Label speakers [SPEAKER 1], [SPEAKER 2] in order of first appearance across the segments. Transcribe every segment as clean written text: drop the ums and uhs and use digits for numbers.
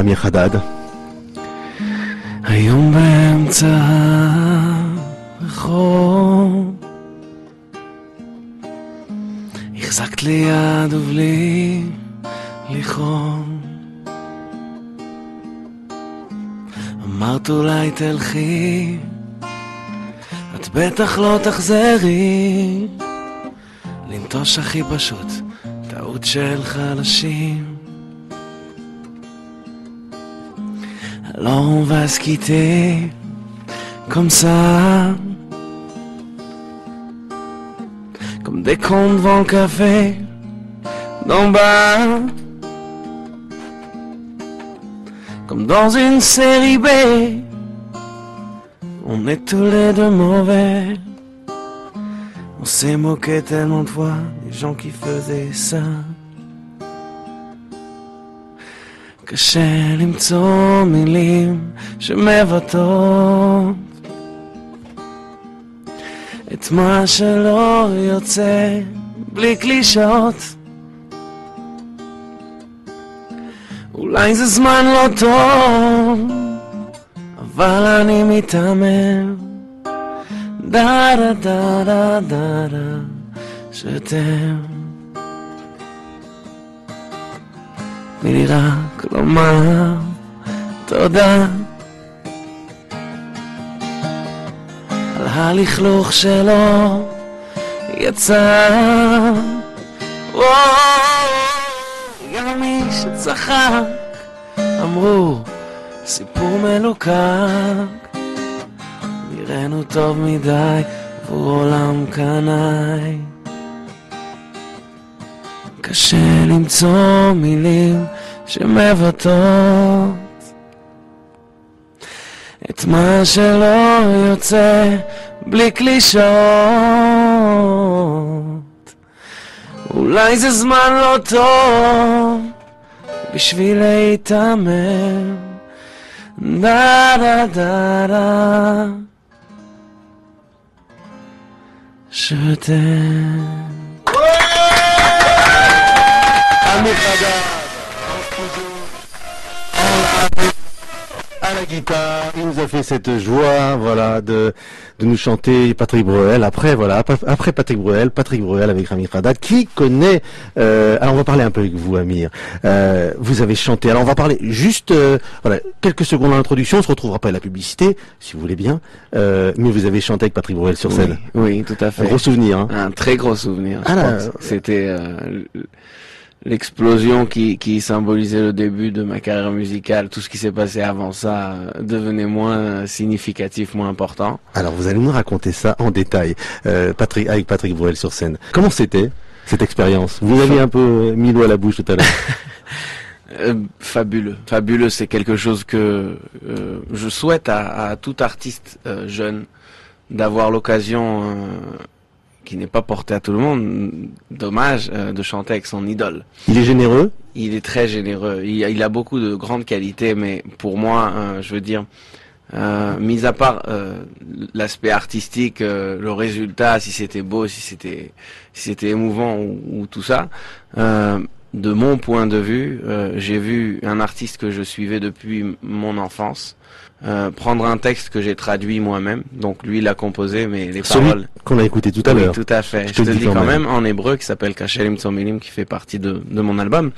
[SPEAKER 1] אמיר חדד.
[SPEAKER 2] היום באמצע הרחוב החזקת לי יד ובלי לכאוב אמרת אולי תלכי את בטח לא תחזרי לנטוש הכי פשוט טעות של חלשים Alors on va se quitter comme ça Comme des cons devant le café d'en bas Comme dans une série B On est tous les deux mauvais On s'est moqué tellement de fois des gens qui faisaient ça קשה למצוא מילים שמבטאות את מה שלא יוצא בלי קלישות אולי זה זמן לא טוב אבל אני מתאמן דה דה דה דה דה דה שאתם תני לי רק לומר תודה על הלכלוך שלו יצא גם מי שצחק אמרו סיפור מלוקק נראינו טוב מדי עבור עולם קנאי קשה למצוא מילים שמבטאות את מה שלא יוצא בלי קלישות אולי זה זמן לא טוב בשביל להתאמן דה דה דה דה שאתם
[SPEAKER 1] אמיר חדד, à la guitare, il nous a fait cette joie, voilà, de nous chanter Patrick Bruel. Après, voilà, après Patrick Bruel avec Amir Haddad, qui connaît. Alors, on va parler un peu avec vous, Amir. Vous avez chanté. Alors, on va parler juste, voilà, quelques secondes dans l'introduction. On se retrouvera pas à la publicité, si vous voulez bien. Mais vous avez chanté avec Patrick Bruel sur scène.
[SPEAKER 2] Oui, tout à fait.
[SPEAKER 1] Un gros souvenir. Hein.
[SPEAKER 2] Un très gros souvenir. C'était l'explosion qui symbolisait le début de ma carrière musicale. Tout ce qui s'est passé avant ça devenait moins significatif, moins important.
[SPEAKER 1] Alors vous allez nous raconter ça en détail, avec Patrick Bruel sur scène. Comment c'était cette expérience? Vous avez un peu mis l'eau à la bouche tout à l'heure.
[SPEAKER 2] Fabuleux. Fabuleux, c'est quelque chose que je souhaite à tout artiste jeune d'avoir l'occasion qui n'est pas porté à tout le monde, dommage, de chanter avec son idole.
[SPEAKER 1] Il est généreux?
[SPEAKER 2] Il est très généreux. Il a beaucoup de grandes qualités, mais pour moi, je veux dire, mis à part l'aspect artistique, le résultat, si c'était beau, si c'était émouvant ou tout ça, de mon point de vue, j'ai vu un artiste que je suivais depuis mon enfance, prendre un texte que j'ai traduit moi-même, donc lui l'a composé, mais les paroles
[SPEAKER 1] qu'on a écouté tout à l'heure.
[SPEAKER 2] Oui, tout à fait. Je te le dis quand même en hébreu, qui s'appelle Kashelim Tzomilim, qui fait partie de mon album.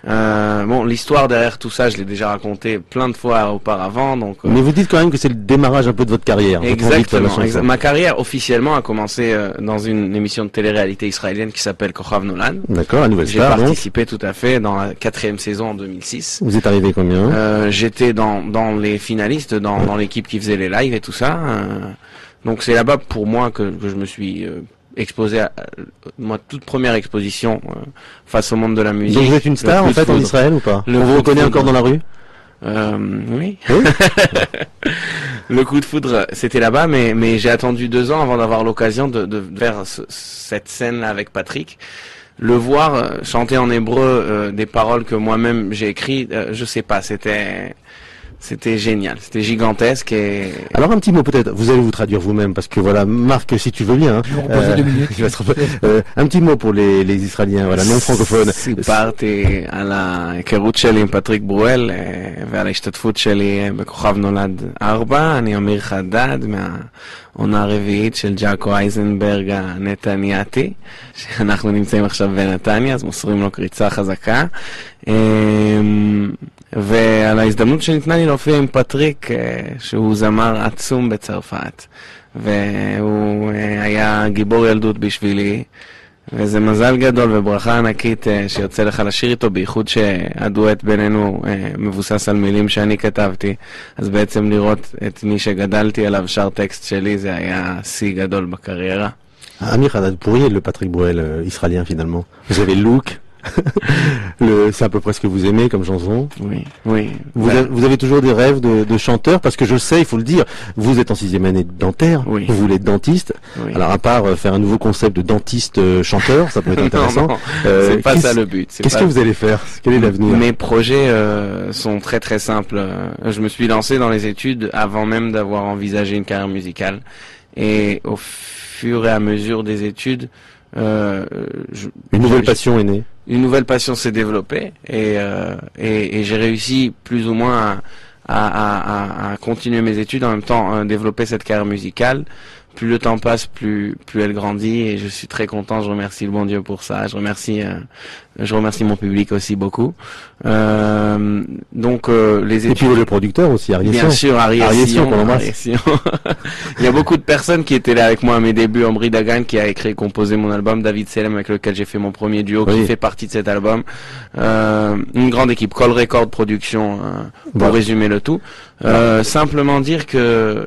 [SPEAKER 2] Bon, l'histoire derrière tout ça, je l'ai déjà raconté plein de fois auparavant, donc.
[SPEAKER 1] Mais vous dites quand même que c'est le démarrage un peu de votre carrière.
[SPEAKER 2] Exactement. Ma carrière officiellement a commencé dans une émission de télé-réalité israélienne qui s'appelle Kochav Nolan.
[SPEAKER 1] D'accord, la nouvelle star.
[SPEAKER 2] J'ai participé tout à fait dans la 4e saison en 2006.
[SPEAKER 1] Vous êtes arrivé combien?
[SPEAKER 2] J'étais dans les finalistes, dans l'équipe qui faisait les lives et tout ça. Donc c'est là-bas pour moi que je me suis exposé à ma toute première exposition face au monde de la musique.
[SPEAKER 1] Donc vous êtes une star en fait en Israël ou pas? On vous reconnaît encore dans la rue?
[SPEAKER 2] Oui. Le coup de foudre, c'était là-bas, mais j'ai attendu 2 ans avant d'avoir l'occasion de faire cette scène-là avec Patrick. Le voir chanter en hébreu des paroles que moi-même j'ai écrites, je sais pas, c'était génial, c'était gigantesque et...
[SPEAKER 1] Alors un petit mot peut-être, vous allez vous traduire vous-même parce que voilà, Marc, si tu veux bien, hein, un petit mot pour les Israéliens, voilà, non francophones.
[SPEAKER 2] סיפרתי על ההיכרות שלי עם פטריק ברואל ועל ההשתתפות שלי בכוכב נולד 4. אני אמיר חדד מהעונה הרביעית של ג'אקו אייזנברג הנתניאתי, שאנחנו נמצאים עכשיו בנתניה, אז מוסרים לו קריצה חזקה. ועל ההזדמנות שניתנה לי להופיע עם פטריק, שהוא זמר עצום בצרפת, והוא היה גיבור ילדות בשבילי, וזה מזל גדול וברכה ענקית שיוצא לך לשיר איתו, בייחוד שהדואט בינינו מבוסס על מילים שאני כתבתי, אז בעצם לראות את מי שגדלתי עליו שר טקסט שלי, זה היה שיא גדול בקריירה.
[SPEAKER 1] Amir Haddad, vous pourriez être le Patrick Bruel israélien finalement. Vous avez le look. C'est à peu près ce que vous aimez comme chanson.
[SPEAKER 2] Oui, oui.
[SPEAKER 1] Vous avez toujours des rêves de chanteur, parce que je sais, il faut le dire, vous êtes en 6e année de dentaire,
[SPEAKER 2] oui.
[SPEAKER 1] Vous voulez être dentiste.
[SPEAKER 2] Oui.
[SPEAKER 1] Alors à part faire un nouveau concept de dentiste chanteur, ça peut être intéressant.
[SPEAKER 2] Non, c'est pas ça le but.
[SPEAKER 1] Qu'est-ce que vous allez faire? Quel est l'avenir?
[SPEAKER 2] Mes projets sont très très simples. Je me suis lancé dans les études avant même d'avoir envisagé une carrière musicale, et au fur et à mesure des études,
[SPEAKER 1] une nouvelle passion est née.
[SPEAKER 2] Une nouvelle passion s'est développée et j'ai réussi plus ou moins à continuer mes études, en même temps développer cette carrière musicale. Plus le temps passe, plus elle grandit, et je suis très content. Je remercie le bon Dieu pour ça. Je remercie mon public aussi beaucoup. Donc les études.
[SPEAKER 1] Et puis le producteur aussi, Arié Sion.
[SPEAKER 2] Bien sûr, Arié Sion. Il y a beaucoup de personnes qui étaient là avec moi à mes débuts. Ambry Dagan, qui a écrit et composé mon album, David Selem, avec lequel j'ai fait mon premier duo, qui fait partie de cet album. Une grande équipe, Call Record Production, pour résumer le tout. Simplement dire que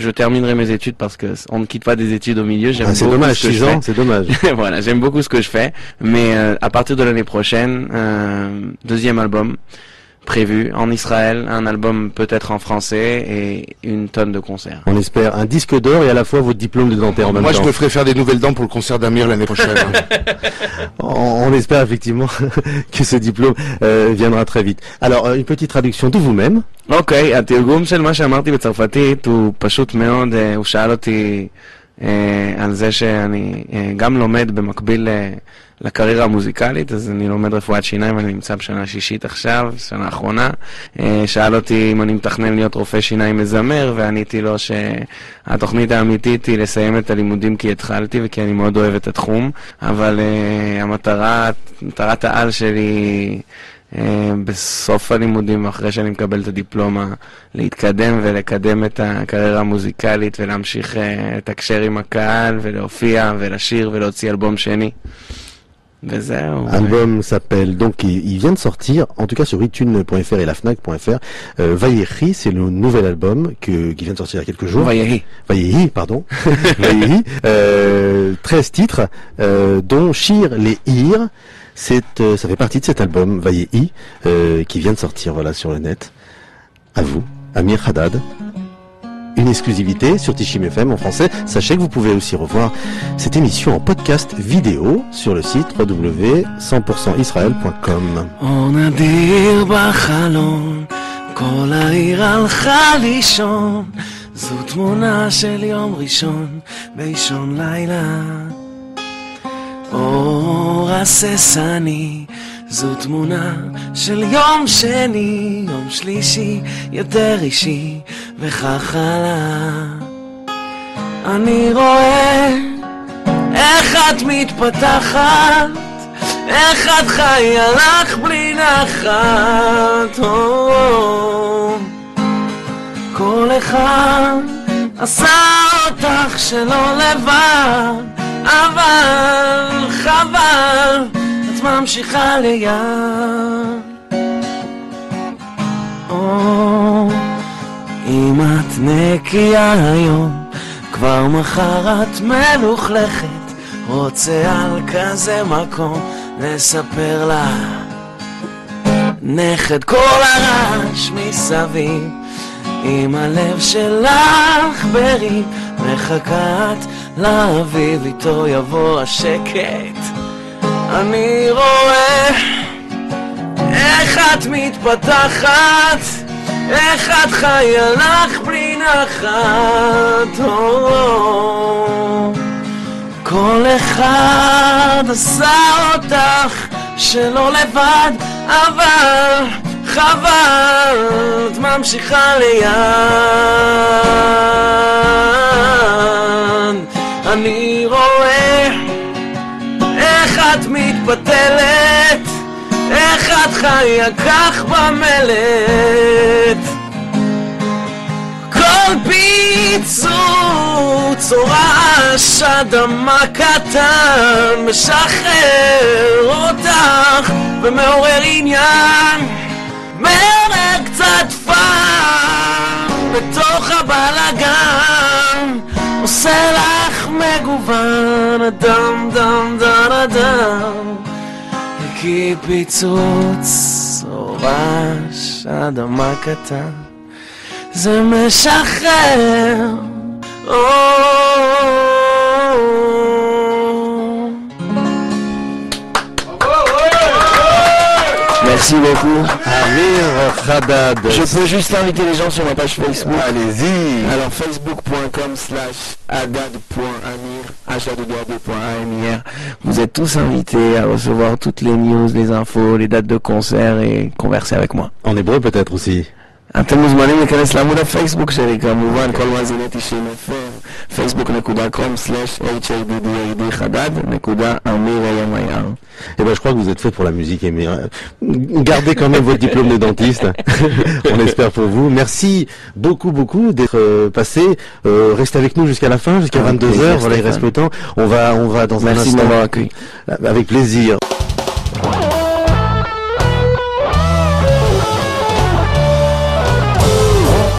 [SPEAKER 2] je terminerai mes études, parce que on ne quitte pas des études au milieu. J'aime
[SPEAKER 1] c'est dommage, 6 ans, c'est dommage.
[SPEAKER 2] Voilà, j'aime beaucoup ce que je fais, mais à partir de l'année prochaine, deuxième album prévu en Israël, un album peut-être en français et une tonne de concerts.
[SPEAKER 1] On espère un disque d'or et à la fois votre diplôme de dentaire en même temps.
[SPEAKER 3] Moi, je me ferai faire des nouvelles dents pour le concert d'Amir l'année prochaine.
[SPEAKER 1] On espère effectivement que ce diplôme viendra très vite. Alors, une petite traduction de vous-même.
[SPEAKER 2] אוקיי, התרגום של מה שאמרתי בצרפתית הוא פשוט מאוד, הוא שאל אותי על זה שאני גם לומד במקביל לקריירה המוזיקלית, אז אני לומד רפואת שיניים, אני נמצא בשנה שישית עכשיו, שנה האחרונה. שאל אותי אם אני מתכנן להיות רופא שיניים מזמר, ועניתי לו שהתוכנית האמיתית היא לסיים את הלימודים כי התחלתי וכי אני מאוד אוהב את התחום, אבל מטרת העל שלי בסוף הלימודים, אחרי שאני מקבל את הדיפלומה, להתקדם ולקדם את הקריירה המוזיקלית ולהמשיך לתקשר עם הקהל ולהופיע ולשיר ולהוציא אלבום שני.
[SPEAKER 1] L'album s'appelle, donc il vient de sortir, en tout cas sur iTunes.fr et lafnac.fr. Vayehi, c'est le nouvel album qui vient de sortir il y a quelques jours. Vayehi, pardon. Vayehi, 13 titres, dont Shir les Ir. Ça fait partie de cet album Vayehi, qui vient de sortir, voilà, sur le net. À vous, Amir Haddad. Une exclusivité sur Tishim FM en français. Sachez que vous pouvez aussi revoir cette émission en podcast vidéo sur le site www.100%israel.com.
[SPEAKER 4] אור נדיר בחלון, כל העיר הלכה לישון, זו תמונה של יום ראשון באישון לילה. אור הססני, זו תמונה של יום שני, יום שלישי יותר אישי וכך הלאה. אני רואה איך את מתפתחת, איך את חיה לך בלי נחת. כל אחד עשה אותך שלא לבד, אבל חבל את ממשיכה ליד. אם את נקייה היום, כבר מחר את מלוכלכת, רוצה על כזה מקום לספר לה. נכד כל הרעש מסביב, עם הלב שלך בריב, מחכת לאביב, איתו יבוא השקט. אני רואה איך את מתפתחת, איך את חיה לך בלי נחת, כל אחד עשה אותך שלא לבד, אבל חבל, את ממשיכה ליד. אני רואה איך את מתפתלת, איך את חיה כך במלט, כל פיצוץ או רעש אדמה קטן משחרר אותך ומעורר עניין, מעורר קצת פן בתוך הבלגן, עושה לך מגוון אדם דם דם אדם, כי פיצוץ או רעש אדמה קטן זה משחרר.
[SPEAKER 2] Merci beaucoup.
[SPEAKER 1] Amir Haddad.
[SPEAKER 2] Je peux juste inviter les gens sur ma page Facebook.
[SPEAKER 1] Allez-y.
[SPEAKER 2] Alors facebook.com/haddad.amir, haddad.amir. Vous êtes tous invités à recevoir toutes les news, les infos, les dates de concert et converser avec moi.
[SPEAKER 1] En hébreu peut-être aussi.
[SPEAKER 2] אתם מוזמנים להיכנס לעמוד הפייסבוק שלי, כמובן, כל מאזיני 90 FM, facebook.com/haddad.amir.
[SPEAKER 1] Eh ben, je crois que vous êtes fait pour la musique, Amir. Gardez quand même votre diplôme de dentiste. On espère pour vous. Merci beaucoup d'être passé. Restez avec nous jusqu'à la fin, jusqu'à 22h. Voilà, il reste le temps. On va dans un instant.
[SPEAKER 2] Merci de m'avoir accueilli.
[SPEAKER 1] Avec plaisir.